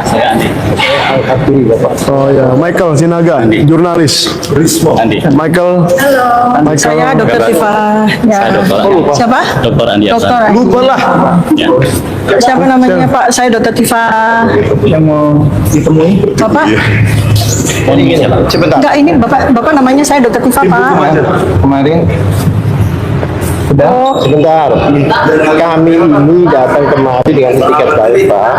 Saya Andi. Oh ya, Michael Sinaga, jurnalis. Andi. Michael. Halo, Michael. saya Dokter Tifa. Ya. Saya Dokter Andi. Siapa? Dokter Andi Dokter. Aksan. Lupa lah. Ya. Siapa namanya Pak? Saya Dokter Tifa. Yang mau ditemui Bapak? Mau ingin siapa? sebentar. Enggak, ini Bapak namanya saya Dokter Tifa, Pak. Kemarin sudah Sebentar, kami ini datang kemari dengan etiket baik, Pak.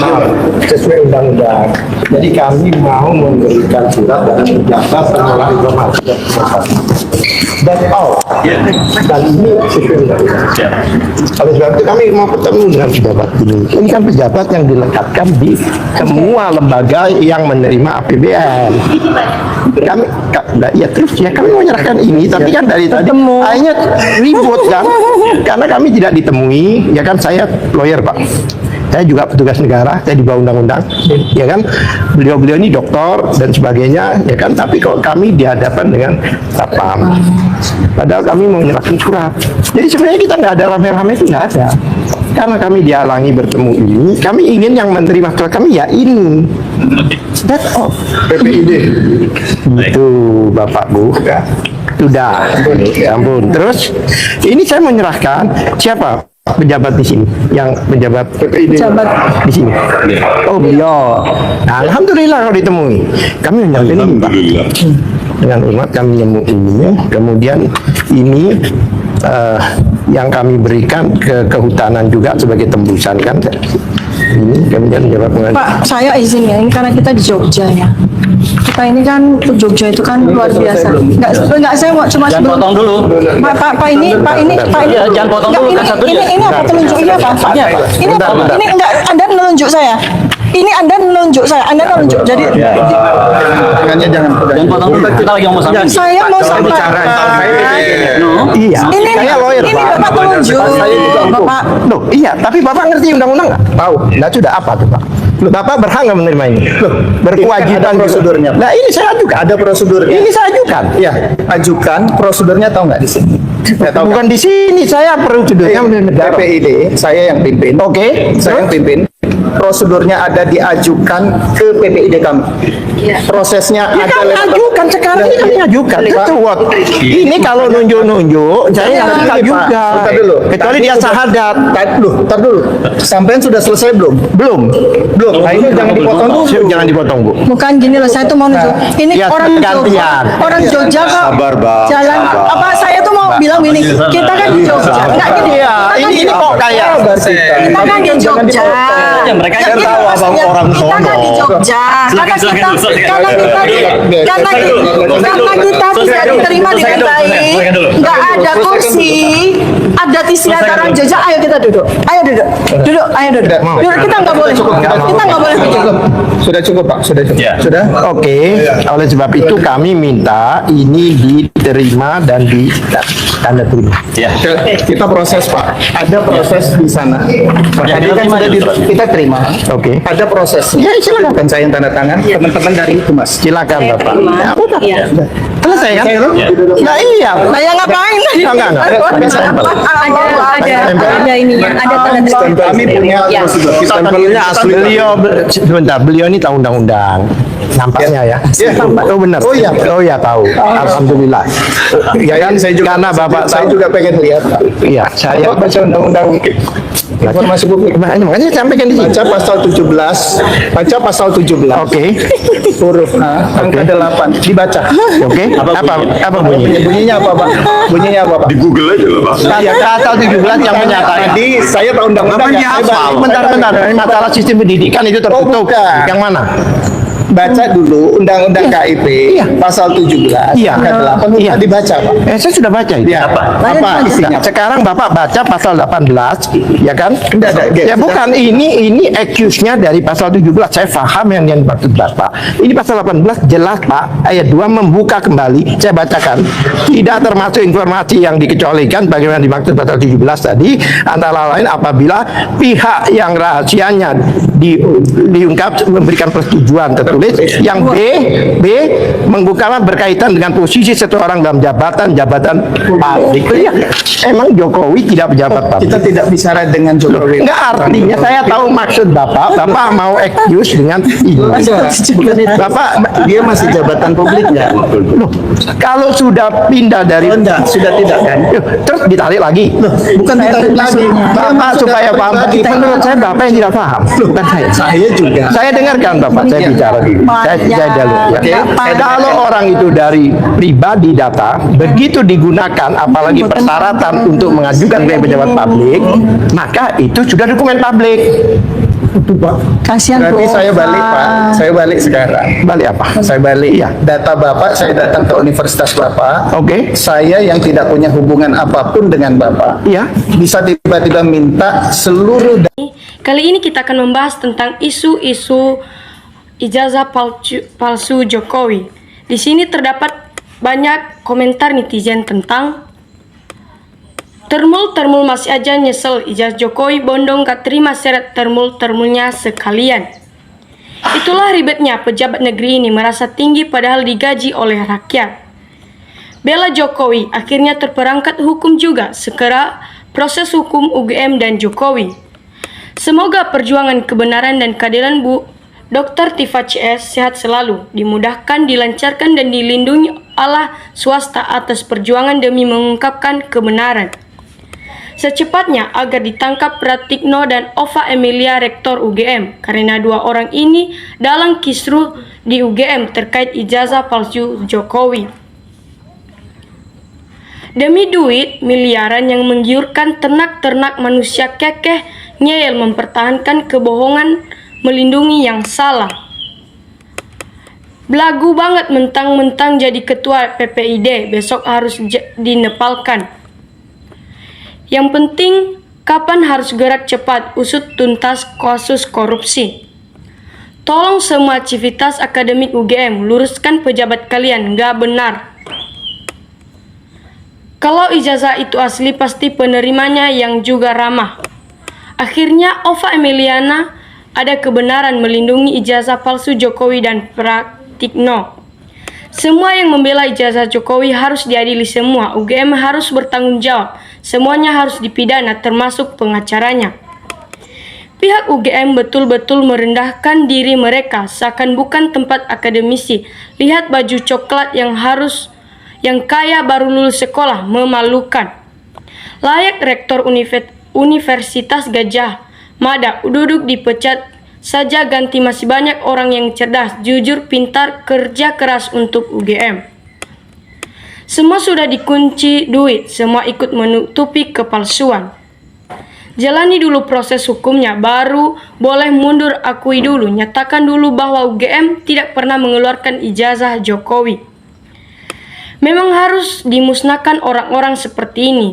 Maaf, sesuai undang-undang. Jadi kami mau memberikan surat dan menjabat penolak informasi dan informasi. That's all. Dan ini sesuai undang-undang. Ya. Oleh sebab itu kami mau bertemu dengan pejabat ini. Ini kan pejabat yang dilekatkan di semua lembaga yang menerima APBN. Kami, ya terus ya kami menyerahkan ini, tapi kan dari tadi akhirnya ribut kan, karena kami tidak ditemui, ya kan saya lawyer Pak. Saya juga petugas negara, saya di bawah undang-undang, ya kan. Beliau-beliau ini doktor dan sebagainya, ya kan. Tapi kalau kami dihadapkan dengan satpam, padahal kami mau menyerahkan surat. Jadi sebenarnya kita nggak ada rame-rame itu nggak ada. Karena kami dihalangi bertemu ini, kami ingin yang menerima surat kami ya ini. That's all. PPID. Itu Bapak Bu. Sudah. Ya ampun. Terus ini saya menyerahkan siapa? Pejabat di sini, yang pejabat Pejabat. di sini. Oh beliau. Nah, alhamdulillah kalau ditemui. Kami menyerahkan ini Pak. Dengan hormat kami menyambut ini. Kemudian ini yang kami berikan ke kehutanan juga sebagai tembusan kan. Ini kemudian menjawab dengan Pak, saya izin ya, ini karena kita di Jogja ya. Kita ini kan Jogja itu kan luar biasa. Enggak, saya mau cuma Jangan potong dulu. Pak ini. Iya, jangan potong Enggak, dulu kan satu dia. ini apa penunjuknya Pak? Iya, Pak. Ini apa? Ini enggak, Anda menunjuk saya. Ini Anda menunjuk saya. Anda menunjuk. Jadi tangannya jangan Jangan potong dulu. Kita lagi ngomong sama. saya mau sampaikan. iya. Ini Saya lawyer ini Pak. Bapak tunjuk. Bapak Loh, iya, tapi Bapak ngerti undang-undang nggak? Tahu. Nah, sudah apa tuh Pak? Loh, Bapak berhak nggak menerima ini? Loh, berkewajiban ada prosedurnya, Pak. Nah, ini saya ajukan. ada prosedurnya. Ini saya ajukan. Iya, ajukan prosedurnya tahu nggak di sini? Nggak tahu. Bukan di sini, saya prosedurnya menurut negara. PPID, saya yang pimpin. Oke. Saya yang pimpin. Prosedurnya ada diajukan ke PPID kami. Prosesnya Ya ada kami ajukan sekarang ini kami ajukan. Ketua. Ini kalau nunjuk-nunjuk, saya nggak bisa juga. Bentar dulu. Kecuali dia sahadat. Tar dulu. Sampean sudah selesai belum? Belum. Belum. Nah, ini jangan dipotong dulu. Jangan dipotong Bu. bukan gini loh, saya tuh mau nunjuk. Ini Ya, orang Jogja, gantian. orang Jogja kok. Sabar, Bang. Jalan apa? Saya tuh mau bilang gini, kita kan di Jogja. Enggak gini. Iya, ini kok kayak Kita kan di Jogja. Ya, mereka kan Gini tahu abang maksudnya, orang kita sono. kan di Jogja. Karena Silakan kita dulu, silakan. karena kita tidak diterima dengan baik. Enggak ada kursi. Ada di sini ada orang Jogja. Ayo kita duduk. Ayo duduk. Duduk. Ayo duduk. Duduk, kita nggak boleh. Kita nggak boleh duduk. Sudah cukup Pak, sudah cukup. Ya. Sudah. Oke, oleh sebab itu kami minta ini diterima dan tanda terima. Ya. Kita proses Pak. Ada proses di sana. Ya, Tadi kita kan terima sudah dulu. kita terima. Oke. Ada proses. Ya, silakan. Bukan saya yang tanda tangan, teman-teman dari Humas. Silakan Bapak. Ya, aku udah. Selesai kan? Ya. Nah iya. Saya ngapain tadi? Enggak. Ada ini, ada tanda terima. Kami punya prosedur. Stempelnya asli. Sebentar, beliau ini tahu undang-undang. Nampaknya ya. Oh benar. Oh iya. Oh iya tahu. Alhamdulillah. Ya kan Saya juga, karena Bapak saya tahu. juga pengen lihat. Pak. Iya, saya Bapak baca undang-undang informasi publik. makanya saya sampaikan di sini. Baca pasal 17. Baca pasal 17. Oke. Huruf A, angka 8. Dibaca. Oke. Apa bunyinya? Bunyinya apa, Pak? Bunyinya apa, Pak? Di Google aja lah, Pak. Ya, pasal 17 yang menyatakan. Tadi saya tahu undang-undang. Namanya apa? Bentar. Ini masalah sistem pendidikan itu tertutup. bukan. Yang mana? Baca dulu Undang-Undang KIP Iya. pasal 17 Iya. angka 8 Iya. dibaca, Pak. Saya sudah baca itu. Ya. Apa isinya? Sekarang Bapak baca pasal 18, ya kan? Enggak ada. Ya bukan, ini accuse-nya dari pasal 17. Saya paham yang dimaksud Bapak. Ini pasal 18 jelas Pak, ayat 2 membuka kembali. Saya bacakan. Tidak termasuk informasi yang dikecualikan bagaimana dimaksud pasal 17 tadi, antara lain apabila pihak yang rahasianya diungkap memberikan persetujuan tertulis tertulis. Yang B membuka berkaitan dengan posisi seseorang dalam jabatan publik. Ya, emang Jokowi tidak pejabat publik. Kita tidak bicara dengan Jokowi. Enggak, artinya saya tahu maksud Bapak mau excuse dengan ini. Bapak, Dia masih jabatan publik nggak? loh, kalau sudah pindah dari Enggak, sudah tidak kan? terus ditarik lagi. Bukan ditarik lagi. Bapak supaya paham. Menurut saya Bapak yang tidak paham, bukan saya. Saya juga. Saya dengarkan Bapak, saya bicara dulu. Saya dulu. Ya. Kalau orang itu dari pribadi data, begitu digunakan, apalagi persyaratan untuk mengajukan sebagai pejabat publik, maka itu sudah dokumen publik. Kasihan Berarti Bu saya balik Ova. Pak. Saya balik sekarang. Balik apa? Saya balik. Iya. Data Bapak, saya datang ke Universitas Bapak. Oke. Saya yang tidak punya hubungan apapun dengan Bapak. Iya. Bisa tiba-tiba minta seluruh Kali ini kita akan membahas tentang isu-isu ijazah palsu Jokowi. Di sini terdapat banyak komentar netizen tentang termul masih aja nyesel ijazah Jokowi bondong gak terima seret termulnya sekalian. Itulah ribetnya pejabat negeri ini merasa tinggi padahal digaji oleh rakyat. Bela Jokowi akhirnya terperangkap hukum juga segera proses hukum UGM dan Jokowi. Semoga perjuangan kebenaran dan keadilan Bu Dr. Tifa CS sehat selalu, dimudahkan, dilancarkan dan dilindungi Allah swasta atas perjuangan demi mengungkapkan kebenaran. Secepatnya agar ditangkap Pratikno dan Ova Emilia Rektor UGM karena dua orang ini dalam kisruh di UGM terkait ijazah palsu Jokowi. Demi duit miliaran yang menggiurkan ternak-ternak manusia kekeh ngeyel mempertahankan kebohongan melindungi yang salah. Belagu banget mentang-mentang jadi ketua PPID besok harus dinepalkan. Yang penting, kapan harus gerak cepat usut tuntas kasus korupsi. Tolong semua aktivitas akademik UGM, luruskan pejabat kalian, nggak benar. Kalau ijazah itu asli, pasti penerimanya yang juga ramah. Akhirnya, Ova Emiliana ada kebenaran melindungi ijazah palsu Jokowi dan Pratikno. Semua yang membela ijazah Jokowi harus diadili semua. UGM harus bertanggung jawab. Semuanya harus dipidana termasuk pengacaranya. Pihak UGM betul-betul merendahkan diri mereka seakan bukan tempat akademisi. Lihat baju coklat yang kaya baru lulus sekolah, memalukan. Layak rektor Universitas Gajah Mada duduk dipecat saja ganti masih banyak orang yang cerdas, jujur, pintar, kerja keras untuk UGM. Semua sudah dikunci duit, semua ikut menutupi kepalsuan. Jalani dulu proses hukumnya, baru boleh mundur, akui dulu, nyatakan dulu bahwa UGM tidak pernah mengeluarkan ijazah Jokowi. Memang harus dimusnahkan orang-orang seperti ini.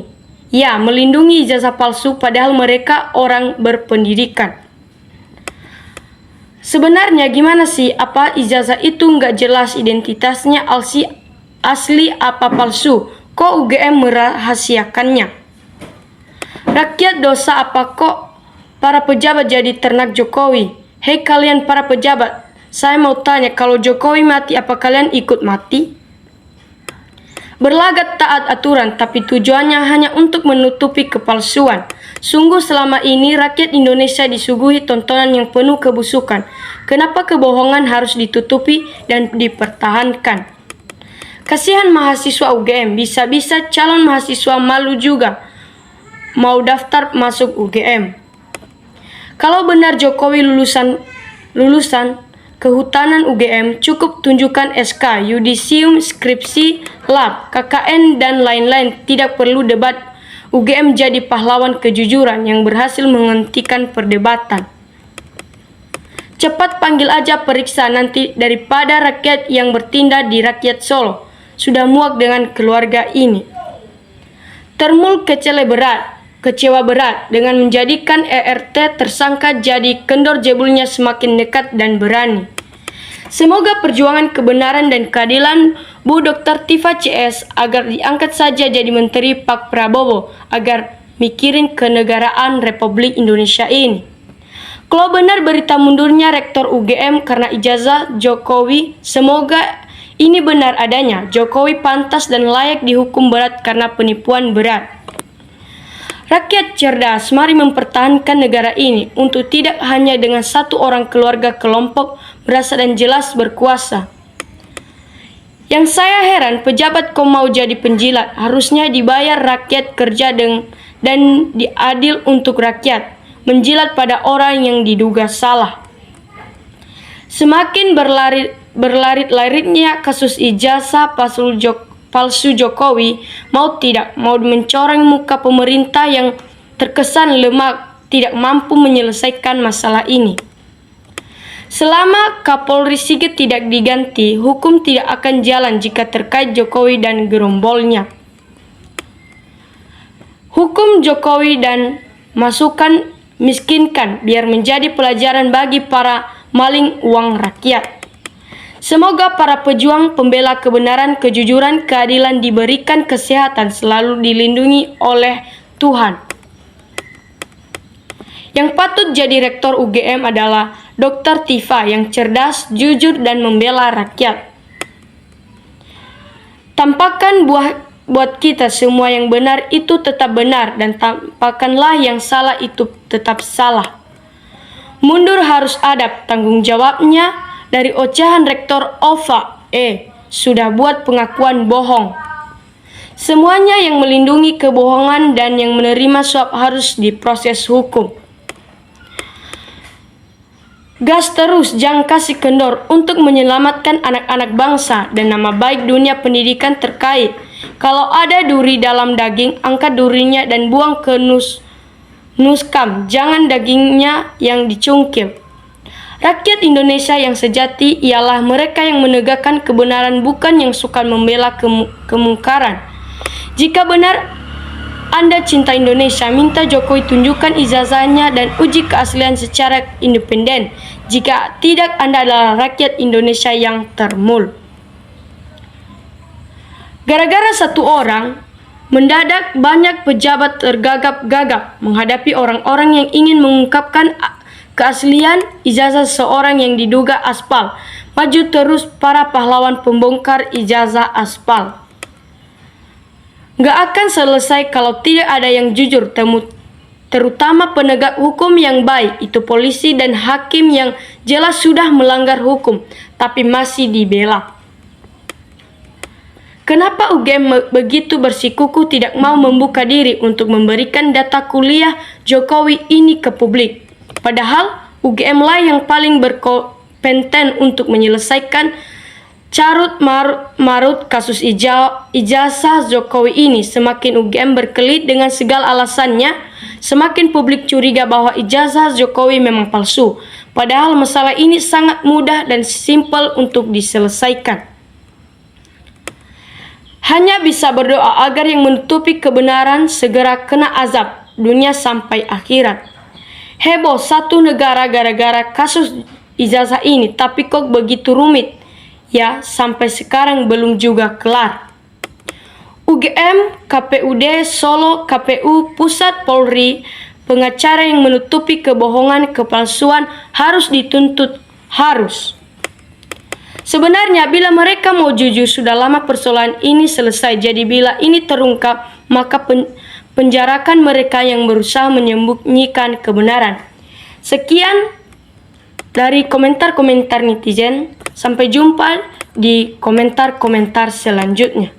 Ya, melindungi ijazah palsu padahal mereka orang berpendidikan. Sebenarnya gimana sih, apa ijazah itu nggak jelas identitasnya asli apa palsu? Kok UGM merahasiakannya? Rakyat dosa apa kok para pejabat jadi ternak Jokowi? Hei kalian para pejabat, saya mau tanya, kalau Jokowi mati apa kalian ikut mati? Berlagak taat aturan tapi tujuannya hanya untuk menutupi kepalsuan. Sungguh selama ini rakyat Indonesia disuguhi tontonan yang penuh kebusukan. Kenapa kebohongan harus ditutupi dan dipertahankan? Kasihan mahasiswa UGM, bisa-bisa calon mahasiswa malu juga mau daftar masuk UGM. Kalau benar Jokowi lulusan Kehutanan UGM, cukup tunjukkan SK, yudisium, skripsi, lab, KKN, dan lain-lain. Tidak perlu debat. UGM jadi pahlawan kejujuran yang berhasil menghentikan perdebatan. Cepat panggil aja periksa nanti daripada rakyat yang bertindak di rakyat Solo. Sudah muak dengan keluarga ini. Termul kecewa berat dengan menjadikan ERT tersangka, jadi kendor jebulnya semakin dekat dan berani. Semoga perjuangan kebenaran dan keadilan Bu Dr. Tifa CS agar diangkat saja jadi menteri Pak Prabowo agar mikirin kenegaraan Republik Indonesia ini. Kalau benar berita mundurnya Rektor UGM karena ijazah Jokowi, semoga ini benar adanya. Jokowi pantas dan layak dihukum berat karena penipuan berat. Rakyat cerdas, mari mempertahankan negara ini untuk tidak hanya dengan satu orang keluarga kelompok berasa dan jelas berkuasa. Yang saya heran, pejabat kok mau jadi penjilat, harusnya dibayar rakyat kerja dan diadil untuk rakyat. Menjilat pada orang yang diduga salah. Semakin berlarit-laritnya kasus ijazah palsu Jokowi, mau tidak mau mencoreng muka pemerintah yang terkesan lemah tidak mampu menyelesaikan masalah ini. Selama Kapolri Sigit tidak diganti, hukum tidak akan jalan jika terkait Jokowi dan gerombolnya. Hukum Jokowi dan masukan miskinkan biar menjadi pelajaran bagi para maling uang rakyat. Semoga para pejuang pembela kebenaran, kejujuran, keadilan diberikan kesehatan, selalu dilindungi oleh Tuhan. Yang patut jadi rektor UGM adalah Dr. Tifa yang cerdas, jujur, dan membela rakyat. Tampakkan buat kita semua yang benar itu tetap benar dan tampakkanlah yang salah itu tetap salah. Mundur harus adab, tanggung jawabnya dari ocehan Rektor OVA. Sudah buat pengakuan bohong. Semuanya yang melindungi kebohongan dan yang menerima suap harus diproses hukum. Gas terus, jangan kasih kendor untuk menyelamatkan anak-anak bangsa dan nama baik dunia pendidikan terkait. Kalau ada duri dalam daging, angkat durinya dan buang ke nuskam. Jangan dagingnya yang dicungkil. Rakyat Indonesia yang sejati ialah mereka yang menegakkan kebenaran, bukan yang suka membela kemungkaran. Jika benar Anda cinta Indonesia, minta Jokowi tunjukkan ijazahnya dan uji keaslian secara independen. Jika tidak, Anda adalah rakyat Indonesia yang termul. Gara-gara satu orang, mendadak banyak pejabat tergagap-gagap menghadapi orang-orang yang ingin mengungkapkan keaslian ijazah seorang yang diduga aspal. Maju terus para pahlawan pembongkar ijazah aspal. Gak akan selesai kalau tidak ada yang jujur, terutama penegak hukum yang baik, itu polisi dan hakim yang jelas sudah melanggar hukum, tapi masih dibela. Kenapa UGM begitu bersikukuh tidak mau membuka diri untuk memberikan data kuliah Jokowi ini ke publik? Padahal UGM lah yang paling berkompeten untuk menyelesaikan carut marut kasus ijazah Jokowi ini. Semakin UGM berkelit dengan segala alasannya, semakin publik curiga bahwa ijazah Jokowi memang palsu. Padahal masalah ini sangat mudah dan simpel untuk diselesaikan. Hanya bisa berdoa agar yang menutupi kebenaran segera kena azab dunia sampai akhirat. Heboh satu negara gara-gara kasus ijazah ini, tapi kok begitu rumit? Ya, sampai sekarang belum juga kelar. UGM, KPUD Solo, KPU Pusat Polri, pengacara yang menutupi kebohongan, kepalsuan harus dituntut, harus. Sebenarnya bila mereka mau jujur, sudah lama persoalan ini selesai. Jadi bila ini terungkap, maka penjarakan mereka yang berusaha menyembunyikan kebenaran. Sekian dari komentar-komentar netizen. Sampai jumpa di komentar-komentar selanjutnya.